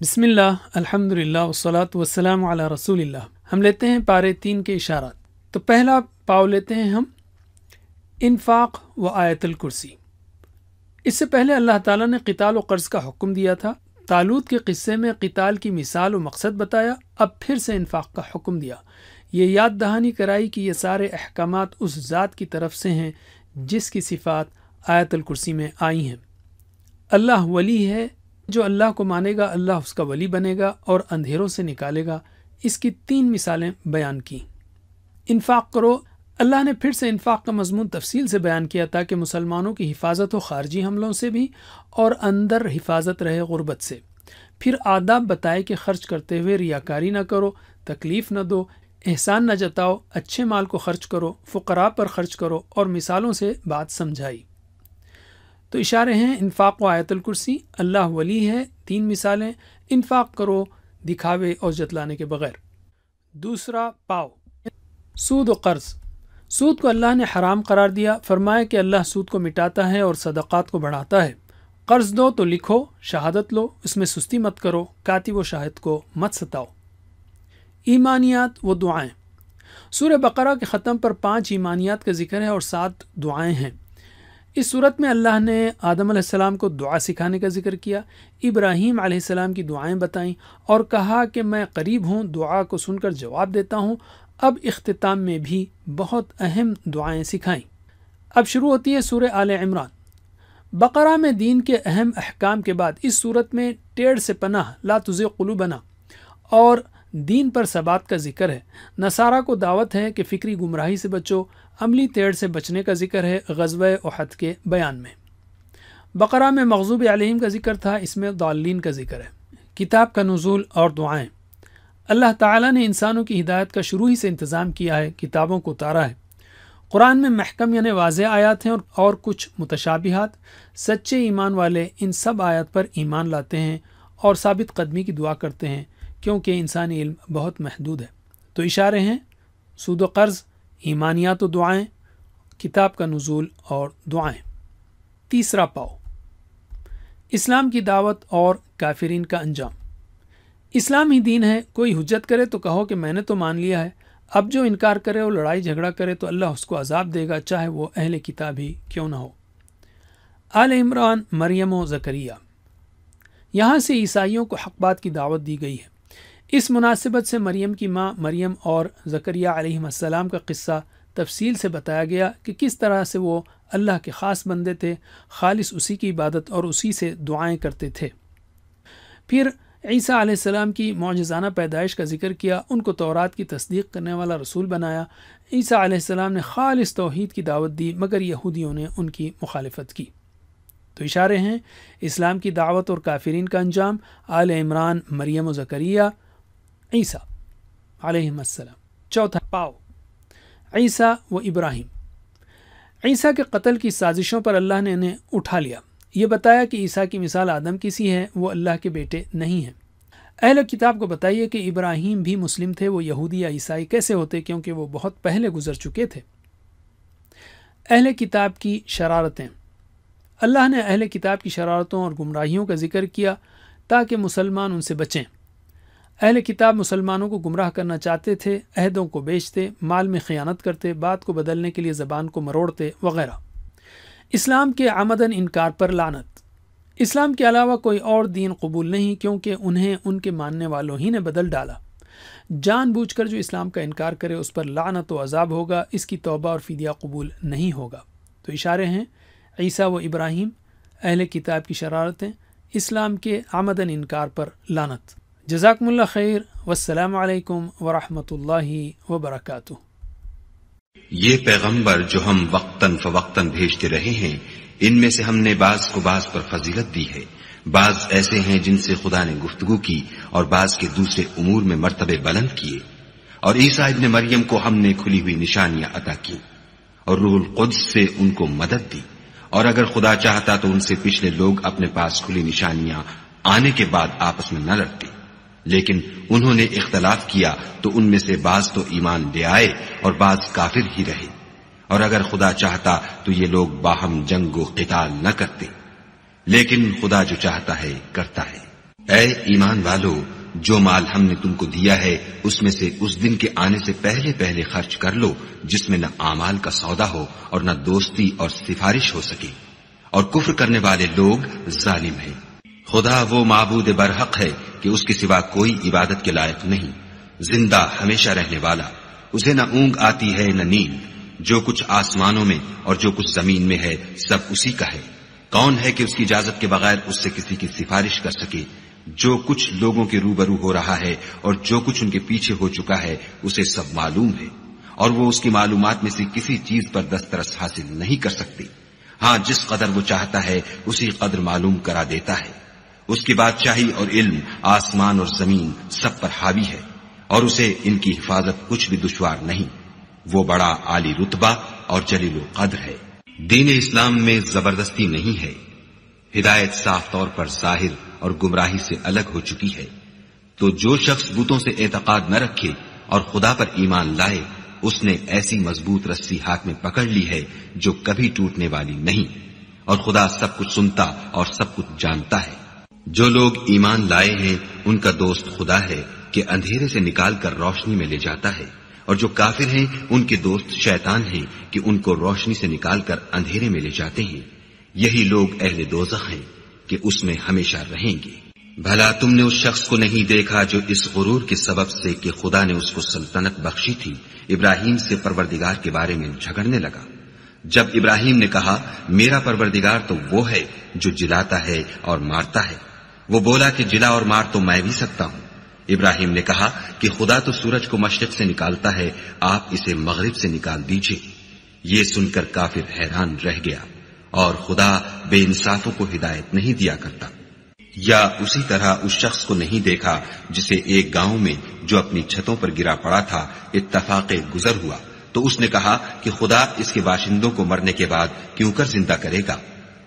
بسم اللہ الحمدللہ والصلاة والسلام علی رسول اللہ۔ ہم لیتے ہیں پارے 3 کے اشارات۔ تو پہلا پاؤ لیتے ہیں ہم انفاق و آیت الکرسی۔ اس سے پہلے اللہ تعالیٰ نے قتال و قرض کا حکم دیا تھا۔ طالوت کے قصے میں قتال کی مثال و مقصد بتایا، اب پھر سے انفاق کا حکم دیا۔ یہ یاد دہانی کرائی کہ یہ سارے احکامات اس ذات کی طرف سے ہیں جس کی صفات آیت الکرسی میں آئی ہیں۔ اللہ ولی ہے، جو اللہ کو مانے گا اللہ اس کا ولی بنے گا اور اندھیروں سے نکالے گا۔ اس کی 3 مثالیں بیان کی۔ انفاق کرو، اللہ نے پھر سے انفاق کا مضمون تفصیل سے بیان کیا تاکہ مسلمانوں کی حفاظت ہو خارجی حملوں سے بھی اور اندر حفاظت رہے غربت سے۔ پھر آداب بتائے کہ خرچ کرتے ہوئے ریاکاری نہ کرو، تکلیف نہ دو، احسان نہ جتاؤ، اچھے مال کو خرچ کرو، فقراء پر خرچ کرو، اور مثالوں سے بات سمجھائی۔ تو اشارے ہیں انفاق و آیت الکرسی، اللہ ولی ہے، 3 مثالیں، انفاق کرو دکھاوے اور جتلانے کے بغیر۔ دوسرا پاؤ سود و قرض۔ سود کو اللہ نے حرام قرار دیا، فرمایا کہ اللہ سود کو مٹاتا ہے اور صدقات کو بڑھاتا ہے۔ قرض دو تو لکھو، شہادت لو، اس میں سستی مت کرو، کاتب و شاہد کو مت ستاؤ۔ ایمانیات و دعائیں۔ سورہ بقرہ کے ختم پر 5 ایمانیات کا ذکر ہے اور 7 دعائیں ہیں۔ اس صورت میں اللہ نے آدم علیہ السلام کو دعا سکھانے کا ذکر کیا، ابراہیم علیہ السلام کی دعائیں بتائیں اور کہا کہ میں قریب ہوں، دعا کو سن کر جواب دیتا ہوں۔ اب اختتام میں بھی بہت اہم دعائیں سکھائیں۔ اب شروع ہوتی ہے سورہ آل عمران۔ بقرہ میں دین کے اہم احکام کے بعد اس صورت میں ٹیڑھ سے پناہ، لا تزغ قلوبنا، اور دین پر ثبات کا ذکر ہے۔ نصارہ کو دعوت ہے کہ فکری گمراہی سے بچو، عملی ٹیڑھ سے بچنے کا ذکر ہے غزوہ احد کے بیان میں۔ بقرہ میں مغضوب علیہم کا ذکر تھا، اس میں ضالین کا ذکر ہے۔ کتاب کا نزول اور دعائیں۔ اللہ تعالیٰ نے انسانوں کی ہدایت کا شروع ہی سے انتظام کیا ہے، کتابوں کو اتارا ہے۔ قرآن میں محکم یعنی واضح آیات ہیں اور کچھ متشابہات۔ سچے ایمان والے ان سب آیات پر ایمان لاتے ہیں اور ثابت قدمی کی دعا کرتے ہیں کیونکہ انسانی علم بہت محدود ہے۔ تو اشارے ہیں سود و قرض، ایمانیات و دعائیں، کتاب کا نزول اور دعائیں۔ تیسرا پاؤ اسلام کی دعوت اور کافرین کا انجام۔ اسلام ہی دین ہے، کوئی حجت کرے تو کہو کہ میں نے تو مان لیا ہے، اب جو انکار کرے اور لڑائی جھگڑا کرے تو اللہ اس کو عذاب دے گا، چاہے وہ اہل کتاب ہی کیوں نہ ہو۔ آل عمران، مریم و زکریا۔ یہاں سے عیسائیوں کو حق بات کی دعوت دی گئی ہے۔ اس مناسبت سے مریم کی ماں مریم اور زکریہ علیہ السلام کا قصہ تفصیل سے بتایا گیا کہ کس طرح سے وہ اللہ کے خاص بندے تھے، خالص اسی کی عبادت اور اسی سے دعائیں کرتے تھے۔ پھر عیسیٰ علیہ السلام کی معجزانہ پیدائش کا ذکر کیا، ان کو تورات کی تصدیق کرنے والا رسول بنایا۔ عیسیٰ علیہ السلام نے خالص توحید کی دعوت دی مگر یہودیوں نے ان کی مخالفت کی۔ تو اشارے ہیں اسلام کی دعوت اور کافرین کا انجام، آل عمران، مریم و زکریہ، عیسیٰ علیہ السلام۔ چوتھا پاؤ عیسیٰ و ابراہیم۔ عیسیٰ کے قتل کی سازشوں پر اللہ نے انہیں اٹھا لیا، یہ بتایا کہ عیسیٰ کی مثال آدم کی سی ہے، وہ اللہ کے بیٹے نہیں ہیں۔ اہل کتاب کو بتائیے کہ ابراہیم بھی مسلم تھے، وہ یہودی یا عیسائی کیسے ہوتے کیونکہ وہ بہت پہلے گزر چکے تھے۔ اہل کتاب کی شرارتیں۔ اللہ نے اہل کتاب کی شرارتوں اور گمراہیوں کا ذکر کیا تاکہ مسلمان ان سے بچیں۔ اہل کتاب مسلمانوں کو گمراہ کرنا چاہتے تھے، عہدوں کو بیچتے، مال میں خیانت کرتے، بات کو بدلنے کے لیے زبان کو مروڑتے وغیرہ۔ اسلام کے عمدن انکار پر لعنت۔ اسلام کے علاوہ کوئی اور دین قبول نہیں کیونکہ انہیں ان کے ماننے والوں ہی نے بدل ڈالا۔ جان بوجھ کر جو اسلام کا انکار کرے اس پر لعنت و عذاب ہوگا، اس کی توبہ اور فدیہ قبول نہیں ہوگا۔ تو اشارے ہیں عیسیٰ و ابراہیم، اہل کتاب کی شرارتیں، اسلام کے عمدن انکار پر لعنت۔ جزاکم اللہ خیر، والسلام علیکم ورحمۃ اللہ وبرکاتہ۔ یہ پیغمبر جو ہم وقتاً فوقتاً بھیجتے رہے ہیں، ان میں سے ہم نے بعض کو بعض پر فضیلت دی ہے۔ بعض ایسے ہیں جن سے خدا نے گفتگو کی اور بعض کے دوسرے امور میں مرتبے بلند کیے۔ اور عیسیٰ ابن مریم کو ہم نے کھلی ہوئی نشانیاں عطا کی اور روح القدس سے ان کو مدد دی، اور اگر خدا چاہتا تو ان سے پچھلے لوگ اپنے پاس کھلی نشانیاں آنے کے بعد آپس میں نہ لڑتے، لیکن انہوں نے اختلاف کیا تو ان میں سے بعض تو ایمان لے آئے اور بعض کافر ہی رہے، اور اگر خدا چاہتا تو یہ لوگ باہم جنگ و قتال نہ کرتے، لیکن خدا جو چاہتا ہے کرتا ہے۔ اے ایمان والو، جو مال ہم نے تم کو دیا ہے اس میں سے اس دن کے آنے سے پہلے پہلے خرچ کر لو جس میں نہ اعمال کا سودا ہو اور نہ دوستی اور سفارش ہو سکے، اور کفر کرنے والے لوگ ظالم ہیں۔ خدا وہ معبود برحق ہے کہ اس کے سوا کوئی عبادت کے لائق نہیں، زندہ ہمیشہ رہنے والا، اسے نہ اونگ آتی ہے نہ نیند، جو کچھ آسمانوں میں اور جو کچھ زمین میں ہے سب اسی کا ہے۔ کون ہے کہ اس کی اجازت کے بغیر اس سے کسی کی سفارش کر سکے؟ جو کچھ لوگوں کے روبرو ہو رہا ہے اور جو کچھ ان کے پیچھے ہو چکا ہے اسے سب معلوم ہے، اور وہ اس کی معلومات میں سے کسی چیز پر دسترس حاصل نہیں کر سکتے۔ ہاں، جس قدر وہ چاہتا ہے اسی قدر معلوم کرا دیتا ہے۔ اس کی بادشاہی اور علم آسمان اور زمین سب پر حاوی ہے، اور اسے ان کی حفاظت کچھ بھی دشوار نہیں۔ وہ بڑا عالی رتبہ اور جلیل القدر ہے۔ دین اسلام میں زبردستی نہیں ہے، ہدایت صاف طور پر ظاہر اور گمراہی سے الگ ہو چکی ہے۔ تو جو شخص بتوں سے اعتقاد نہ رکھے اور خدا پر ایمان لائے، اس نے ایسی مضبوط رسی ہاتھ میں پکڑ لی ہے جو کبھی ٹوٹنے والی نہیں، اور خدا سب کچھ سنتا اور سب کچھ جانتا ہے۔ جو لوگ ایمان لائے ہیں ان کا دوست خدا ہے کہ اندھیرے سے نکال کر روشنی میں لے جاتا ہے، اور جو کافر ہیں ان کے دوست شیطان ہیں کہ ان کو روشنی سے نکال کر اندھیرے میں لے جاتے ہیں۔ یہی لوگ اہل دوزخ ہیں کہ اس میں ہمیشہ رہیں گے۔ بھلا تم نے اس شخص کو نہیں دیکھا جو اس غرور کے سبب سے کہ خدا نے اس کو سلطنت بخشی تھی ابراہیم سے پروردگار کے بارے میں جھگڑنے لگا؟ جب ابراہیم نے کہا میرا پروردگار تو وہ ہے جو جلاتا ہے اور مارتا ہے، وہ بولا کہ جلا اور مار تو میں بھی سکتا ہوں۔ ابراہیم نے کہا کہ خدا تو سورج کو مشرق سے نکالتا ہے، آپ اسے مغرب سے نکال دیجئے۔ یہ سن کر کافر حیران رہ گیا، اور خدا بے انصافوں کو ہدایت نہیں دیا کرتا۔ یا اسی طرح اس شخص کو نہیں دیکھا جسے ایک گاؤں میں جو اپنی چھتوں پر گرا پڑا تھا اتفاق گزر ہوا، تو اس نے کہا کہ خدا اس کے باشندوں کو مرنے کے بعد کیوں کر زندہ کرے گا؟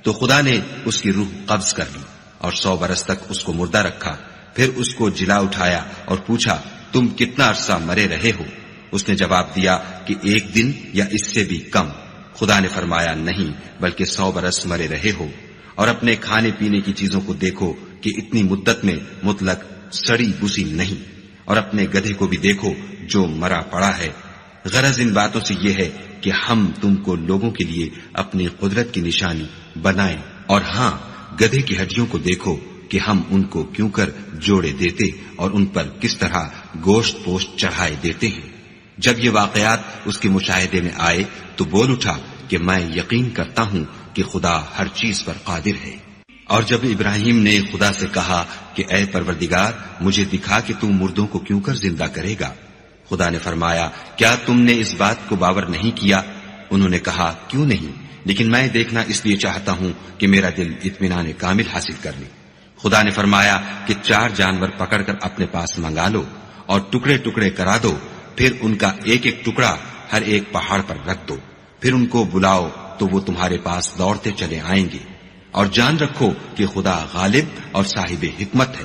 تو خدا نے اس کی روح قبض کر لی اور 100 برس تک اس کو مردہ رکھا، پھر اس کو جلا اٹھایا اور پوچھا تم کتنا عرصہ مرے رہے ہو؟ اس نے جواب دیا کہ 1 دن یا اس سے بھی کم۔ خدا نے فرمایا نہیں، بلکہ 100 برس مرے رہے ہو، اور اپنے کھانے پینے کی چیزوں کو دیکھو کہ اتنی مدت میں مطلق سڑی بسی نہیں، اور اپنے گدھے کو بھی دیکھو جو مرا پڑا ہے۔ غرض ان باتوں سے یہ ہے کہ ہم تم کو لوگوں کے لیے اپنی قدرت کی نشانی بنائیں، اور ہاں گدھے کی ہڈیوں کو دیکھو کہ ہم ان کو کیوں کر جوڑے دیتے اور ان پر کس طرح گوشت پوشت چڑھائے دیتے ہیں۔ جب یہ واقعات اس کے مشاہدے میں آئے تو بول اٹھا کہ میں یقین کرتا ہوں کہ خدا ہر چیز پر قادر ہے۔ اور جب ابراہیم نے خدا سے کہا کہ اے پروردگار مجھے دکھا کہ تم مردوں کو کیوں کر زندہ کرے گا، خدا نے فرمایا کیا تم نے اس بات کو باور نہیں کیا؟ انہوں نے کہا کیوں نہیں، لیکن میں دیکھنا اس لیے چاہتا ہوں کہ میرا دل اطمینان کامل حاصل کر لے۔ خدا نے فرمایا کہ 4 جانور پکڑ کر اپنے پاس منگا لو اور ٹکڑے ٹکڑے کرا دو، پھر ان کا ایک ایک ٹکڑا ہر ایک پہاڑ پر رکھ دو، پھر ان کو بلاؤ تو وہ تمہارے پاس دوڑتے چلے آئیں گے، اور جان رکھو کہ خدا غالب اور صاحب حکمت ہے۔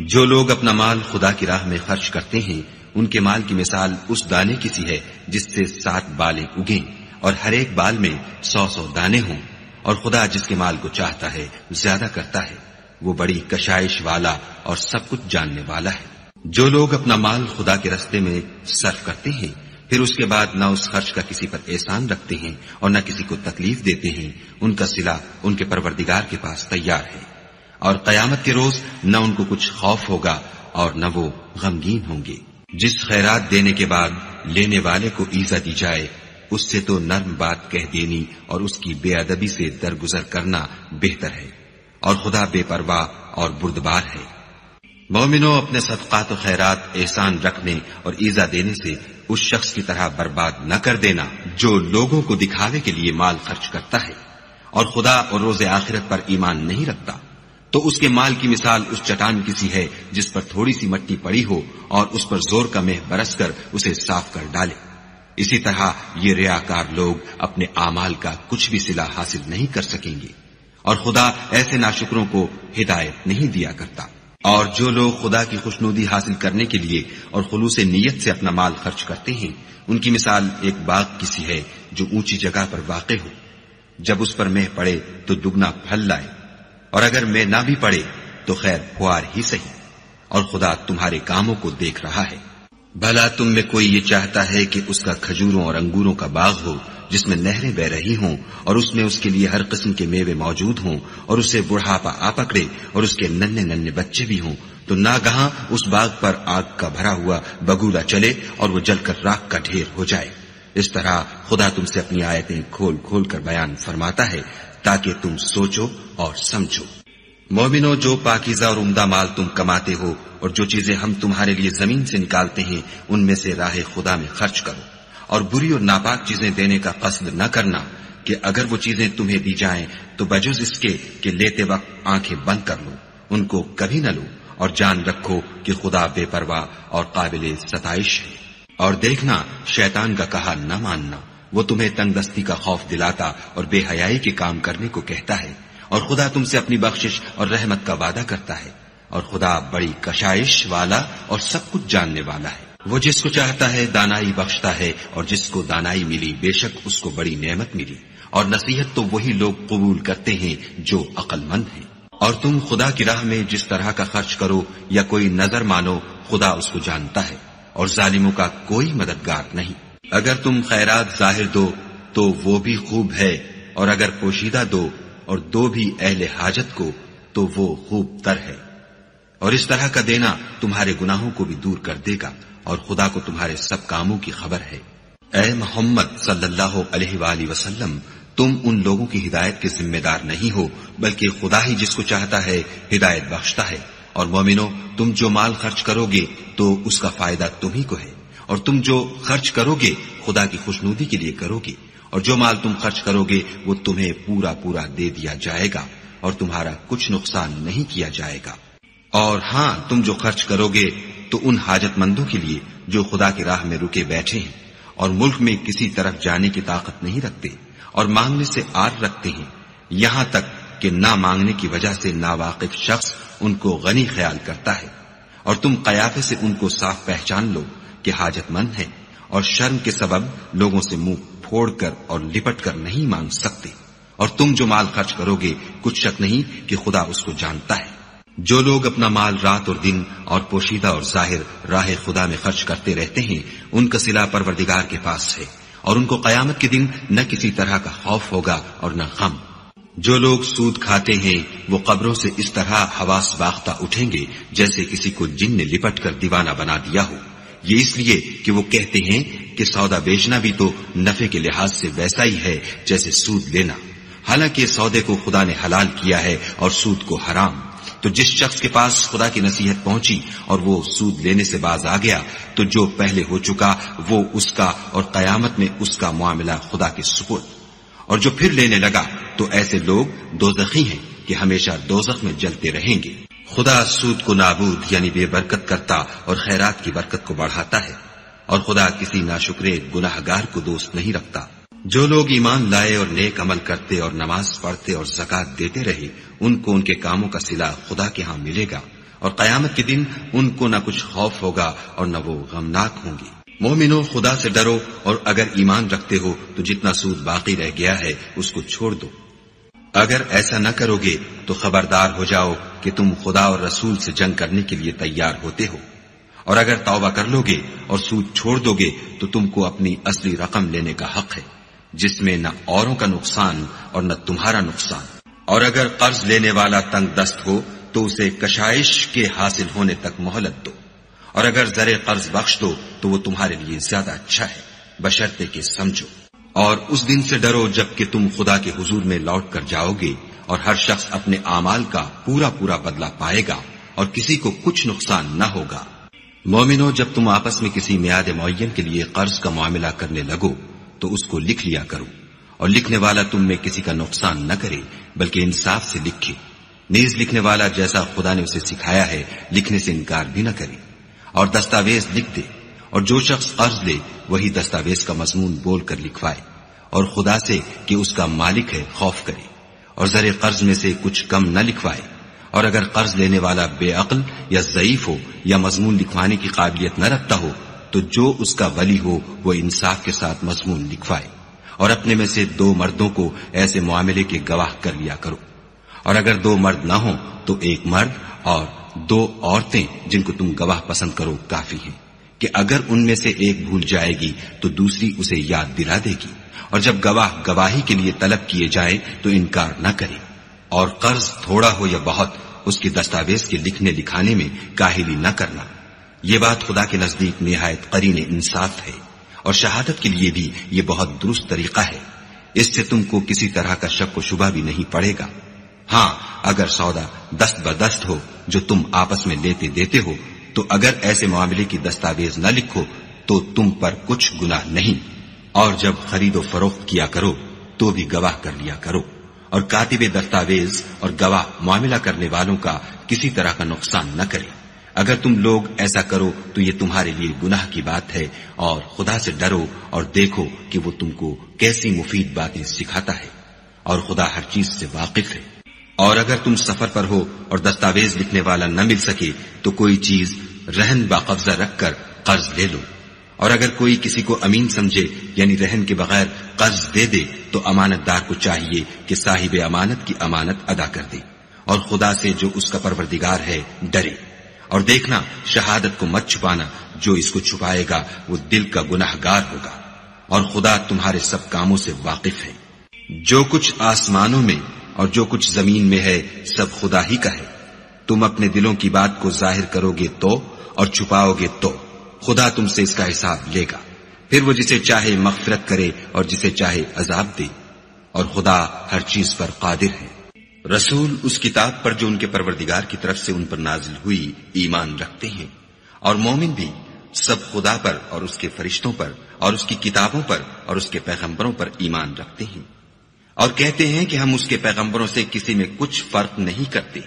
جو لوگ اپنا مال خدا کی راہ میں خرچ کرتے ہیں ان کے مال کی مثال اس دانے کی سی ہے جس سے 7 بالیں اگیں اور ہر ایک بال میں 100 دانے ہوں، اور خدا جس کے مال کو چاہتا ہے زیادہ کرتا ہے، وہ بڑی کشائش والا اور سب کچھ جاننے والا ہے۔ جو لوگ اپنا مال خدا کے راستے میں صرف کرتے ہیں پھر اس کے بعد نہ اس خرچ کا کسی پر احسان رکھتے ہیں اور نہ کسی کو تکلیف دیتے ہیں، ان کا صلہ ان کے پروردگار کے پاس تیار ہے، اور قیامت کے روز نہ ان کو کچھ خوف ہوگا اور نہ وہ غمگین ہوں گے۔ جس خیرات دینے کے بعد لینے والے کو ایزا دی جائے اس سے تو نرم بات کہہ دینی اور اس کی بے ادبی سے درگزر کرنا بہتر ہے، اور خدا بے پرواہ اور بردبار ہے۔ مومنوں اپنے صدقات و خیرات احسان رکھنے اور ایزا دینے سے اس شخص کی طرح برباد نہ کر دینا جو لوگوں کو دکھاوے کے لیے مال خرچ کرتا ہے اور خدا اور روز آخرت پر ایمان نہیں رکھتا، تو اس کے مال کی مثال اس چٹان کی سی ہے جس پر تھوڑی سی مٹی پڑی ہو اور اس پر زور کا مہ برس کر اسے صاف کر ڈالے۔ اسی طرح یہ ریاکار لوگ اپنے اعمال کا کچھ بھی صلہ حاصل نہیں کر سکیں گے، اور خدا ایسے ناشکروں کو ہدایت نہیں دیا کرتا۔ اور جو لوگ خدا کی خوشنودی حاصل کرنے کے لیے اور خلوص نیت سے اپنا مال خرچ کرتے ہیں ان کی مثال ایک باغ کی سی ہے جو اونچی جگہ پر واقع ہو، جب اس پر مہ پڑے تو دگنا پھل لائے، اور اگر مہ نہ بھی پڑے تو خیر خوار ہی صحیح، اور خدا تمہارے کاموں کو دیکھ رہا ہے۔ بھلا تم میں کوئی یہ چاہتا ہے کہ اس کا کھجوروں اور انگوروں کا باغ ہو جس میں نہریں بہ رہی ہوں، اور اس میں اس کے لیے ہر قسم کے میوے موجود ہوں، اور اسے بڑھاپا آ پکڑے اور اس کے ننھے ننھے بچے بھی ہوں، تو ناگہاں اس باغ پر آگ کا بھرا ہوا بگولا چلے اور وہ جل کر راکھ کا ڈھیر ہو جائے؟ اس طرح خدا تم سے اپنی آیتیں کھول کھول کر بیان فرماتا ہے تاکہ تم سوچو اور سمجھو۔ مومنو، جو پاکیزہ اور عمدہ مال تم کماتے ہو اور جو چیزیں ہم تمہارے لیے زمین سے نکالتے ہیں ان میں سے راہ خدا میں خرچ کرو، اور بری اور ناپاک چیزیں دینے کا قصد نہ کرنا کہ اگر وہ چیزیں تمہیں دی جائیں تو بجز اس کے کہ لیتے وقت آنکھیں بند کر لو، ان کو کبھی نہ لو، اور جان رکھو کہ خدا بے پرواہ اور قابل ستائش ہے۔ اور دیکھنا، شیطان کا کہا نہ ماننا، وہ تمہیں تنگ دستی کا خوف دلاتا اور بے حیائی کے کام کرنے کو کہتا ہے، اور خدا تم سے اپنی بخشش اور رحمت کا وعدہ کرتا ہے، اور خدا بڑی کشائش والا اور سب کچھ جاننے والا ہے۔ وہ جس کو چاہتا ہے دانائی بخشتا ہے، اور جس کو دانائی ملی بے شک اس کو بڑی نعمت ملی، اور نصیحت تو وہی لوگ قبول کرتے ہیں جو عقل مند ہیں۔ اور تم خدا کی راہ میں جس طرح کا خرچ کرو یا کوئی نظر مانو، خدا اس کو جانتا ہے، اور ظالموں کا کوئی مددگار نہیں۔ اگر تم خیرات ظاہر دو تو وہ بھی خوب ہے، اور اگر پوشیدہ دو اور دو بھی اہل حاجت کو تو وہ خوب تر ہے، اور اس طرح کا دینا تمہارے گناہوں کو بھی دور کر دے گا، اور خدا کو تمہارے سب کاموں کی خبر ہے۔ اے محمد صلی اللہ علیہ وآلہ وسلم، تم ان لوگوں کی ہدایت کے ذمہ دار نہیں ہو، بلکہ خدا ہی جس کو چاہتا ہے ہدایت بخشتا ہے۔ اور مومنو، تم جو مال خرچ کرو گے تو اس کا فائدہ تمہیں کو ہے، اور تم جو خرچ کرو گے خدا کی خوشنودی کے لیے کرو گے، اور جو مال تم خرچ کرو گے وہ تمہیں پورا پورا دے دیا جائے گا، اور تمہارا کچھ نقصان نہیں کیا جائے گا۔ اور ہاں، تم جو خرچ کرو گے تو ان حاجت مندوں کے لیے جو خدا کی راہ میں رکے بیٹھے ہیں اور ملک میں کسی طرف جانے کی طاقت نہیں رکھتے اور مانگنے سے آر رکھتے ہیں، یہاں تک کہ نہ مانگنے کی وجہ سے ناواقف شخص ان کو غنی خیال کرتا ہے، اور تم قیافے سے ان کو صاف پہچان لو کہ حاجت مند ہے، اور شرم کے سبب لوگوں سے منہ پھوڑ کر اور لپٹ کر نہیں مانگ سکتے۔ اور تم جو مال خرچ کرو گے کچھ شک نہیں کہ خدا اس کو جانتا ہے۔ جو لوگ اپنا مال رات اور دن اور پوشیدہ اور ظاہر راہ خدا میں خرچ کرتے رہتے ہیں، ان کا صلہ پروردگار کے پاس ہے، اور ان کو قیامت کے دن نہ کسی طرح کا خوف ہوگا اور نہ غم۔ جو لوگ سود کھاتے ہیں وہ قبروں سے اس طرح حواس باختہ اٹھیں گے جیسے کسی کو جن نے لپٹ کر دیوانہ بنا دیا ہو، یہ اس لیے کہ وہ کہتے ہیں کہ سودا بیچنا بھی تو نفع کے لحاظ سے ویسا ہی ہے جیسے سود لینا، حالانکہ سودے کو خدا نے حلال کیا ہے اور سود کو حرام۔ تو جس شخص کے پاس خدا کی نصیحت پہنچی اور وہ سود لینے سے باز آ گیا تو جو پہلے ہو چکا وہ اس کا، اور قیامت میں اس کا معاملہ خدا کے سپرد۔ اور جو پھر لینے لگا تو ایسے لوگ دوزخی ہیں کہ ہمیشہ دوزخ میں جلتے رہیں گے۔ خدا سود کو نابود یعنی بے برکت کرتا اور خیرات کی برکت کو بڑھاتا ہے، اور خدا کسی ناشکرے گناہگار کو دوست نہیں رکھتا۔ جو لوگ ایمان لائے اور نیک عمل کرتے اور نماز پڑھتے اور زکوٰۃ دیتے رہے، ان کو ان کے کاموں کا صلہ خدا کے ہاں ملے گا، اور قیامت کے دن ان کو نہ کچھ خوف ہوگا اور نہ وہ غمناک ہوں گے۔ مومنو، خدا سے ڈرو، اور اگر ایمان رکھتے ہو تو جتنا سود باقی رہ گیا ہے اس کو چھوڑ دو۔ اگر ایسا نہ کرو گے تو خبردار ہو جاؤ کہ تم خدا اور رسول سے جنگ کرنے کے لیے تیار ہوتے ہو، اور اگر توبہ کر لو گے اور سود چھوڑ دو گے تو تم کو اپنی اصلی رقم لینے کا حق ہے، جس میں نہ اوروں کا نقصان اور نہ تمہارا نقصان۔ اور اگر قرض لینے والا تنگ دست ہو تو اسے کشائش کے حاصل ہونے تک مہلت دو، اور اگر زر قرض بخش دو تو وہ تمہارے لیے زیادہ اچھا ہے، بشرطے کہ سمجھو۔ اور اس دن سے ڈرو جب کہ تم خدا کے حضور میں لوٹ کر جاؤ گے، اور ہر شخص اپنے اعمال کا پورا پورا بدلہ پائے گا، اور کسی کو کچھ نقصان نہ ہوگا۔ مومنو، جب تم آپس میں کسی میعاد معین کے لیے قرض کا معاملہ کرنے لگو تو اس کو لکھ لیا کرو، اور لکھنے والا تم میں کسی کا نقصان نہ کرے بلکہ انصاف سے لکھے، نیز لکھنے والا جیسا خدا نے اسے سکھایا ہے لکھنے سے انکار بھی نہ کرے، اور دستاویز لکھ دے، اور جو شخص قرض لے وہی دستاویز کا مضمون بول کر لکھوائے، اور خدا سے کہ اس کا مالک ہے خوف کرے، اور زر قرض میں سے کچھ کم نہ لکھوائے۔ اور اگر قرض لینے والا بے عقل یا ضعیف ہو یا مضمون لکھوانے کی قابلیت نہ رکھتا ہو تو جو اس کا ولی ہو وہ انصاف کے ساتھ مضمون لکھوائے، اور اپنے میں سے 2 مردوں کو ایسے معاملے کے گواہ کر لیا کرو، اور اگر 2 مرد نہ ہوں تو 1 مرد اور 2 عورتیں جن کو تم گواہ پسند کرو کافی ہیں کہ اگر ان میں سے ایک بھول جائے گی تو دوسری اسے یاد دلا دے گی، اور جب گواہ گواہی کے لیے طلب کیے جائیں تو انکار نہ کرے، اور قرض تھوڑا ہو یا بہت اس کے دستاویز کے لکھنے لکھانے میں کاہلی نہ کرنا۔ یہ بات خدا کے نزدیک نہایت قرین انصاف ہے، اور شہادت کے لیے بھی یہ بہت درست طریقہ ہے، اس سے تم کو کسی طرح کا شک و شبہ بھی نہیں پڑے گا۔ ہاں اگر سودا دست بدست ہو جو تم آپس میں لیتے دیتے ہو، تو اگر ایسے معاملے کی دستاویز نہ لکھو تو تم پر کچھ گناہ نہیں، اور جب خرید و فروخت کیا کرو تو بھی گواہ کر لیا کرو، اور کاتب دستاویز اور گواہ معاملہ کرنے والوں کا کسی طرح کا نقصان نہ کرے۔ اگر تم لوگ ایسا کرو تو یہ تمہارے لیے گناہ کی بات ہے، اور خدا سے ڈرو اور دیکھو کہ وہ تم کو کیسی مفید باتیں سکھاتا ہے، اور خدا ہر چیز سے واقف ہے۔ اور اگر تم سفر پر ہو اور دستاویز لکھنے والا نہ مل سکے تو کوئی چیز رہن باقبضہ رکھ کر قرض لے لو، اور اگر کوئی کسی کو امین سمجھے یعنی رہن کے بغیر قرض دے دے تو امانت دار کو چاہیے کہ صاحب امانت کی امانت ادا کر دے، اور خدا سے جو اس کا پروردگار ہے ڈرے۔ اور دیکھنا شہادت کو مت چھپانا، جو اس کو چھپائے گا وہ دل کا گناہگار ہوگا، اور خدا تمہارے سب کاموں سے واقف ہے۔ جو کچھ آسمانوں میں اور جو کچھ زمین میں ہے سب خدا ہی کا ہے۔ تم اپنے دلوں کی بات کو ظاہر کرو گے تو اور چھپاؤ گے تو خدا تم سے اس کا حساب لے گا، پھر وہ جسے چاہے مغفرت کرے اور جسے چاہے عذاب دے، اور خدا ہر چیز پر قادر ہے۔ رسول اس کتاب پر جو ان کے پروردگار کی طرف سے ان پر نازل ہوئی ایمان رکھتے ہیں، اور مومن بھی سب خدا پر اور اس کے فرشتوں پر اور اس کی کتابوں پر اور اس کے پیغمبروں پر ایمان رکھتے ہیں، اور کہتے ہیں کہ ہم اس کے پیغمبروں سے کسی میں کچھ فرق نہیں کرتے،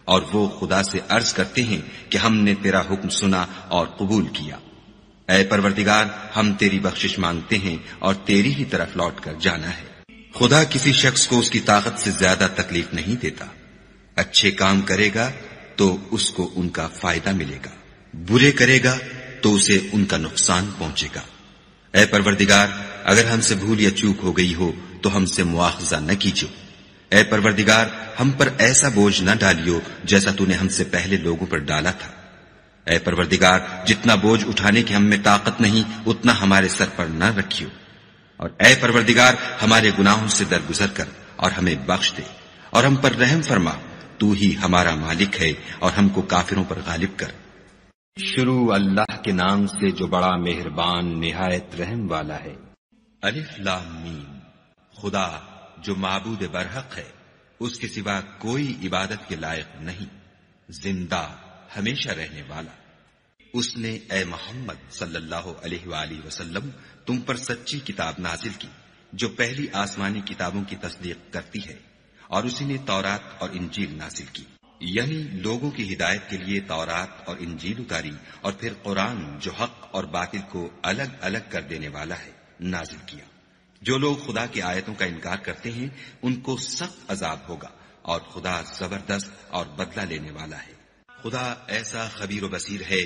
اور وہ خدا سے عرض کرتے ہیں کہ ہم نے تیرا حکم سنا اور قبول کیا۔ اے پروردگار، ہم تیری بخشش مانگتے ہیں اور تیری ہی طرف لوٹ کر جانا ہے۔ خدا کسی شخص کو اس کی طاقت سے زیادہ تکلیف نہیں دیتا، اچھے کام کرے گا تو اس کو ان کا فائدہ ملے گا، برے کرے گا تو اسے ان کا نقصان پہنچے گا۔ اے پروردگار، اگر ہم سے بھول یا چوک ہو گئی ہو تو ہم سے مواخذہ نہ کیجو۔ اے پروردگار، ہم پر ایسا بوجھ نہ ڈالیو جیسا تو نے ہم سے پہلے لوگوں پر ڈالا تھا۔ اے پروردگار، جتنا بوجھ اٹھانے کی ہم میں طاقت نہیں اتنا ہمارے سر پر نہ رکھیو، اور اے پروردگار ہمارے گناہوں سے درگزر کر اور ہمیں بخش دے، اور ہم پر رحم فرما، تو ہی ہمارا مالک ہے اور ہم کو کافروں پر غالب کر۔ شروع اللہ کے نام سے جو بڑا مہربان نہایت رحم والا ہے۔ الف لام میم۔ خدا جو معبود برحق ہے، اس کے سوا کوئی عبادت کے لائق نہیں، زندہ ہمیشہ رہنے والا۔ اس نے اے محمد صلی اللہ علیہ وآلہ وسلم تم پر سچی کتاب نازل کی جو پہلی آسمانی کتابوں کی تصدیق کرتی ہے، اور اسی نے تورات اور انجیل نازل کی، یعنی لوگوں کی ہدایت کے لیے تورات اور انجیل اتاری، اور پھر قرآن جو حق اور باطل کو الگ الگ کر دینے والا ہے نازل کیا۔ جو لوگ خدا کی آیتوں کا انکار کرتے ہیں ان کو سخت عذاب ہوگا، اور خدا زبردست اور بدلہ لینے والا ہے۔ خدا ایسا خبیر و بصیر ہے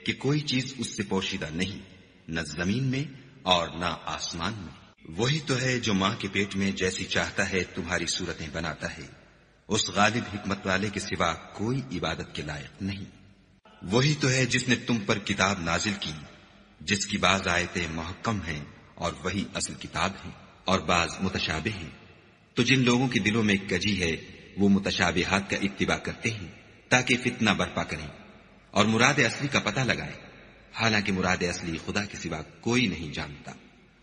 کہ کوئی چیز اس سے پوشیدہ نہیں، نہ زمین میں اور نہ آسمان میں۔ وہی تو ہے جو ماں کے پیٹ میں جیسی چاہتا ہے تمہاری صورتیں بناتا ہے، اس غالب حکمت والے کے سوا کوئی عبادت کے لائق نہیں۔ وہی تو ہے جس نے تم پر کتاب نازل کی جس کی بعض آیتیں محکم ہیں اور وہی اصل کتاب ہیں، اور بعض متشابہ ہیں، تو جن لوگوں کے دلوں میں کجی ہے وہ متشابہات کا اتباع کرتے ہیں تاکہ فتنہ برپا کریں اور مراد اصلی کا پتہ لگائیں، حالانکہ مراد اصلی خدا کے سوا کوئی نہیں جانتا۔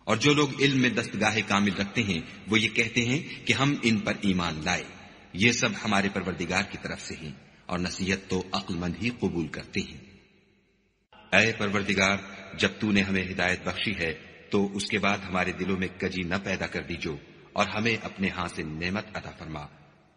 اور جو لوگ علم میں دستگاہ کامل رکھتے ہیں وہ یہ کہتے ہیں کہ ہم ان پر ایمان لائے، یہ سب ہمارے پروردگار کی طرف سے ہیں، اور نصیحت تو عقل مند ہی قبول کرتے ہیں۔ اے پروردگار، جب تو نے ہمیں ہدایت بخشی ہے تو اس کے بعد ہمارے دلوں میں کجی نہ پیدا کر دیجو، اور ہمیں اپنے ہاں سے نعمت عطا فرما،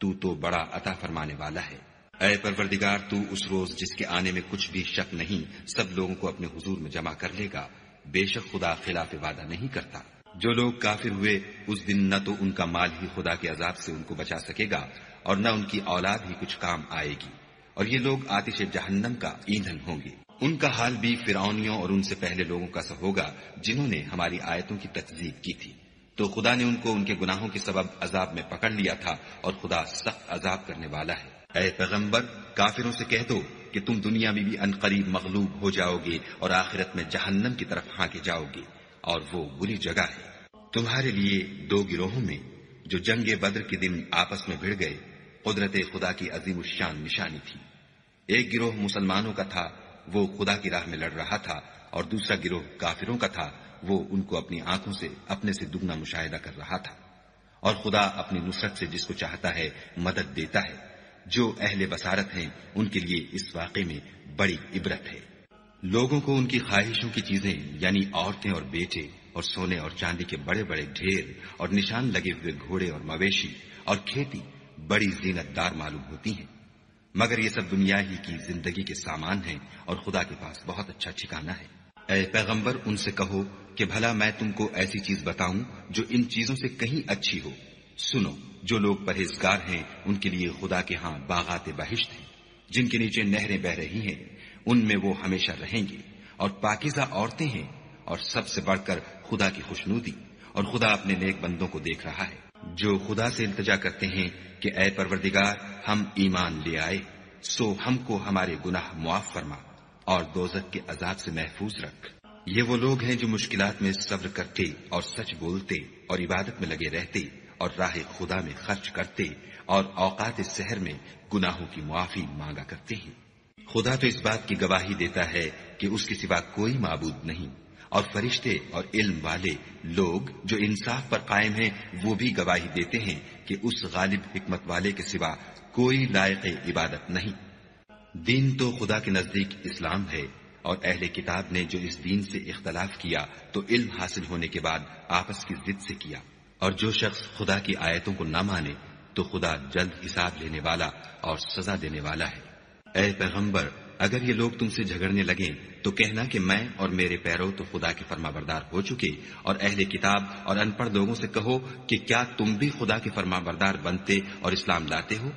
تو بڑا عطا فرمانے والا ہے۔ اے پروردگار، تو اس روز جس کے آنے میں کچھ بھی شک نہیں سب لوگوں کو اپنے حضور میں جمع کر لے گا، بے شک خدا خلاف وعدہ نہیں کرتا۔ جو لوگ کافر ہوئے اس دن نہ تو ان کا مال ہی خدا کے عذاب سے ان کو بچا سکے گا اور نہ ان کی اولاد ہی کچھ کام آئے گی، اور یہ لوگ آتش جہنم کا ایندھن ہوں گے۔ ان کا حال بھی فرعونیوں اور ان سے پہلے لوگوں کا سا ہوگا جنہوں نے ہماری آیتوں کی تکذیب کی تھی، تو خدا نے ان کو ان کے گناہوں کے سبب عذاب میں پکڑ لیا تھا، اور خدا سخت عذاب کرنے والا ہے۔ اے پیغمبر کافروں سے کہہ دو کہ تم دنیا میں بھی عنقریب مغلوب ہو جاؤ گے اور آخرت میں جہنم کی طرف ہانکے جاؤ گے، اور وہ بری جگہ ہے۔ تمہارے لیے دو گروہوں میں جو جنگ بدر کے دن آپس میں بھڑ گئے قدرت خدا کی عظیم الشان نشانی تھی۔ ایک گروہ مسلمانوں کا تھا، وہ خدا کی راہ میں لڑ رہا تھا، اور دوسرا گروہ کافروں کا تھا، وہ ان کو اپنی آنکھوں سے اپنے سے دگنا مشاہدہ کر رہا تھا۔ اور خدا اپنی نصرت سے جس کو چاہتا ہے مدد دیتا ہے۔ جو اہل بصارت ہیں ان کے لیے اس واقعے میں بڑی عبرت ہے۔ لوگوں کو ان کی خواہشوں کی چیزیں یعنی عورتیں اور بیٹے اور سونے اور چاندی کے بڑے بڑے ڈھیر اور نشان لگے ہوئے گھوڑے اور مویشی اور کھیتی بڑی زینت دار معلوم ہوتی ہیں، مگر یہ سب دنیا ہی کی زندگی کے سامان ہیں اور خدا کے پاس بہت اچھا ٹھکانہ ہے۔ اے پیغمبر ان سے کہو کہ بھلا میں تم کو ایسی چیز بتاؤں جو ان چیزوں سے کہیں اچھی ہو۔ سنو، جو لوگ پرہیزگار ہیں ان کے لیے خدا کے ہاں باغات بہشت ہیں جن کے نیچے نہریں بہ رہی ہیں، ان میں وہ ہمیشہ رہیں گے، اور پاکیزہ عورتیں ہیں، اور سب سے بڑھ کر خدا کی خوشنودی، اور خدا اپنے نیک بندوں کو دیکھ رہا ہے جو خدا سے التجا کرتے ہیں کہ اے پروردگار ہم ایمان لے آئے، سو ہم کو ہمارے گناہ معاف فرما اور دوزخ کے عذاب سے محفوظ رکھ۔ یہ وہ لوگ ہیں جو مشکلات میں صبر کرتے اور سچ بولتے اور عبادت میں لگے رہتے اور راہ خدا میں خرچ کرتے اور اوقات سحر میں گناہوں کی معافی مانگا کرتے ہیں۔ خدا تو اس بات کی گواہی دیتا ہے کہ اس کے سوا کوئی معبود نہیں، اور فرشتے اور علم والے لوگ جو انصاف پر قائم ہیں وہ بھی گواہی دیتے ہیں کہ اس غالب حکمت والے کے سوا کوئی لائق عبادت نہیں۔ دین تو خدا کے نزدیک اسلام ہے، اور اہل کتاب نے جو اس دین سے اختلاف کیا تو علم حاصل ہونے کے بعد آپس کی ضد سے کیا، اور جو شخص خدا کی آیتوں کو نہ مانے تو خدا جلد حساب لینے والا اور سزا دینے والا ہے۔ اے پیغمبر اگر یہ لوگ تم سے جھگڑنے لگیں تو کہنا کہ میں اور میرے پیرو تو خدا کے فرما بردار ہو چکے، اور اہل کتاب اور ان پڑھ لوگوں سے کہو کہ کیا تم بھی خدا کے فرما بردار بنتے اور اسلام لاتے ہو؟